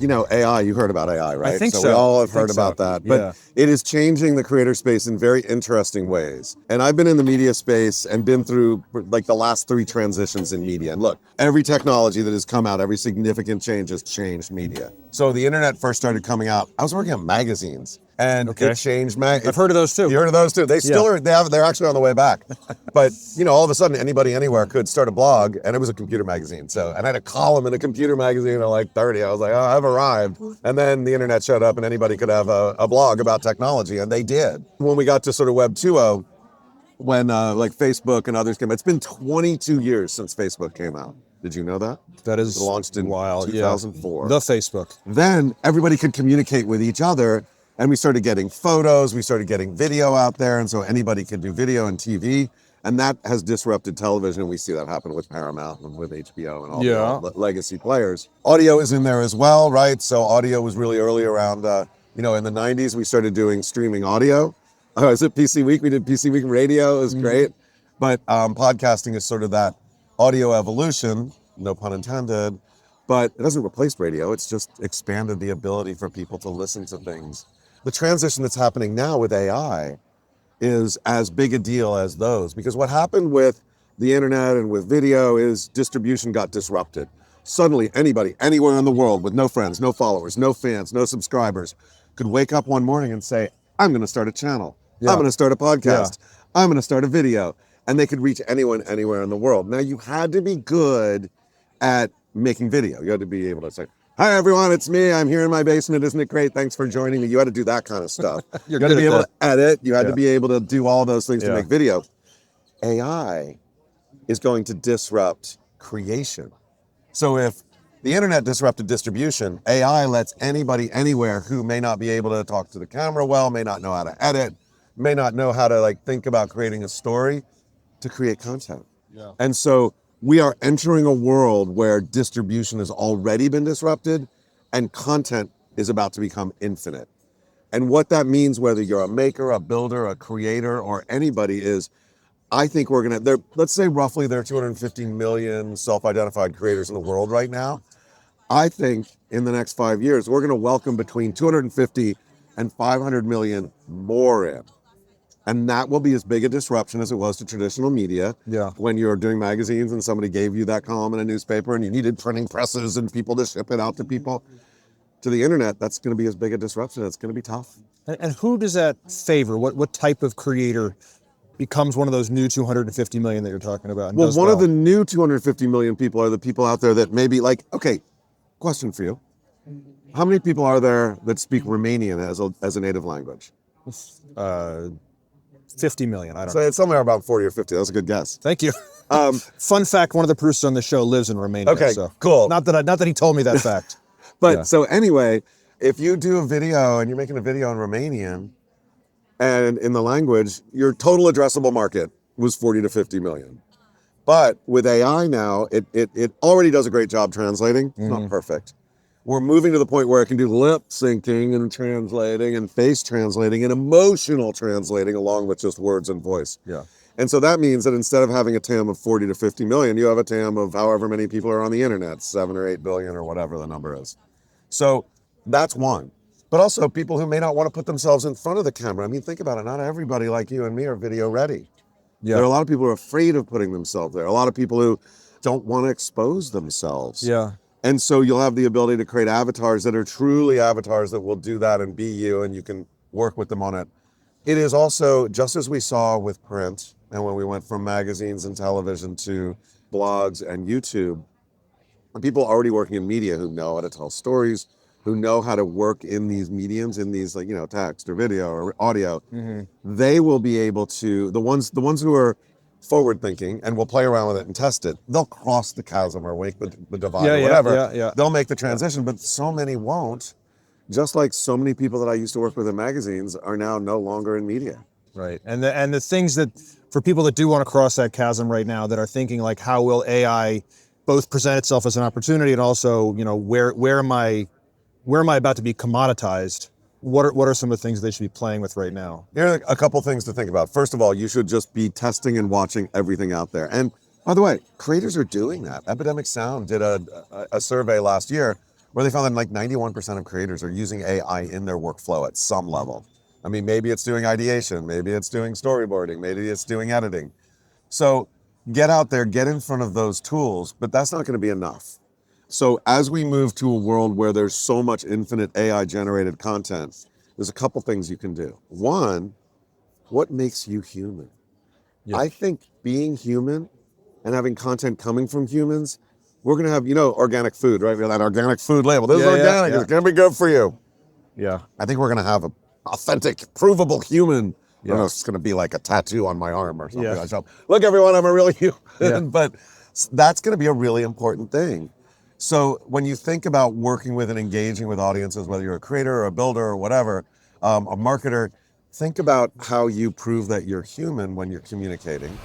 AI, you heard about AI, right? I think so. We all have heard about that. But it is changing the creator space in very interesting ways. And I've been in the media space and been through like the last 3 transitions in media. And look, every technology that has come out, every significant change has changed media. So the internet first started coming out. I was working on magazines. And it changed. I've heard of those too. You heard of those too? They still are. They're actually on the way back. But all of a sudden, anybody anywhere could start a blog, and it was a computer magazine. So, and I had a column in a computer magazine at like 30. I was like, oh, I've arrived. And then the internet showed up, and anybody could have a blog about technology, and they did. When we got to sort of Web 2.0, when like Facebook and others came, it's been 22 years since Facebook came out. Did you know that? That is it launched in wild. 2004. The Facebook. Then everybody could communicate with each other. And we started getting photos, we started getting video out there, and so anybody could do video and TV, and that has disrupted television. We see that happen with Paramount and with HBO and all the legacy players. Audio is in there as well, right? So audio was really early around, in the 90s, we started doing streaming audio. Is it PC Week? We did PC Week Radio, it was great. But podcasting is sort of that audio evolution, no pun intended, but it doesn't replace radio, it's just expanded the ability for people to listen to things. The transition that's happening now with AI is as big a deal as those, because what happened with the internet and with video is distribution got disrupted. Suddenly anybody, anywhere in the world with no friends, no followers, no fans, no subscribers could wake up one morning and say, I'm going to start a channel. I'm going to start a podcast. I'm going to start a video. And they could reach anyone, anywhere in the world. Now you had to be good at making video. You had to be able to say, hi everyone, it's me. I'm here in my basement. Isn't it great? Thanks for joining me. You had to do that kind of stuff. You had to be able to edit. You had to be able to do all those things to make video. AI is going to disrupt creation. So if the internet disrupted distribution, AI lets anybody anywhere who may not be able to talk to the camera well, may not know how to edit, may not know how to think about creating a story, to create content. And so we are entering a world where distribution has already been disrupted and content is about to become infinite. And what that means, whether you're a maker, a builder, a creator, or anybody, is I think we're gonna, let's say roughly there are 250 million self-identified creators in the world right now. I think in the next 5 years, we're gonna welcome between 250 and 500 million more in. And that will be as big a disruption as it was to traditional media. When you're doing magazines and somebody gave you that column in a newspaper and you needed printing presses and people to ship it out to people. To the internet, that's going to be as big a disruption. It's going to be tough. And who does that favor? What type of creator becomes one of those new 250 million that you're talking about? Well, one of the new 250 million people are the people out there that maybe okay, question for you. How many people are there that speak Romanian as a native language? 50 million, I don't know. So it's somewhere about 40 or 50. That's a good guess. Thank you. Fun fact, one of the producers on the show lives in Romania. Okay, so. cool. Not that he told me that fact. But so anyway, if you do a video and you're making a video in Romanian and in the language, your total addressable market was 40 to 50 million. But with AI now, it already does a great job translating. It's not perfect. We're moving to the point where it can do lip syncing and translating and face translating and emotional translating along with just words and voice. And so that means that instead of having a TAM of 40 to 50 million, you have a TAM of however many people are on the internet, 7 or 8 billion or whatever the number is. So that's one. But also people who may not want to put themselves in front of the camera. I mean, think about it. Not everybody like you and me are video ready. There are a lot of people who are afraid of putting themselves there. A lot of people who don't want to expose themselves. And so you'll have the ability to create avatars that are truly avatars that will do that and be you, and you can work with them on it. It is also, just as we saw with print, and when we went from magazines and television to blogs and YouTube, people already working in media who know how to tell stories, who know how to work in these mediums, in these text or video or audio, they will be able to, the ones who are forward thinking and will play around with it and test it, they'll cross the chasm or wake the divide or whatever. They'll make the transition, but so many won't. Just like so many people that I used to work with in magazines are now no longer in media. Right, and the things that, for people that do want to cross that chasm right now, that are thinking how will AI both present itself as an opportunity and also, where am I about to be commoditized? What are some of the things they should be playing with right now? Here are a couple things to think about. First of all, you should just be testing and watching everything out there. And by the way, creators are doing that. Epidemic Sound did a survey last year where they found that like 91% of creators are using AI in their workflow at some level. I mean, maybe it's doing ideation, maybe it's doing storyboarding, maybe it's doing editing. So get out there, get in front of those tools, but that's not going to be enough. So as we move to a world where there's so much infinite AI generated content, there's a couple things you can do. One, what makes you human? Yeah. I think being human and having content coming from humans, we're going to have, organic food, right? We have that organic food label. This is organic. It's going to be good for you. Yeah. I think we're going to have an authentic, provable human. I don't know if Yeah. it's going to be like a tattoo on my arm or something. Yeah. Like that. Look, everyone, I'm a real human. Yeah. But that's going to be a really important thing. So when you think about working with and engaging with audiences, whether you're a creator or a builder or whatever, a marketer, think about how you prove that you're human when you're communicating.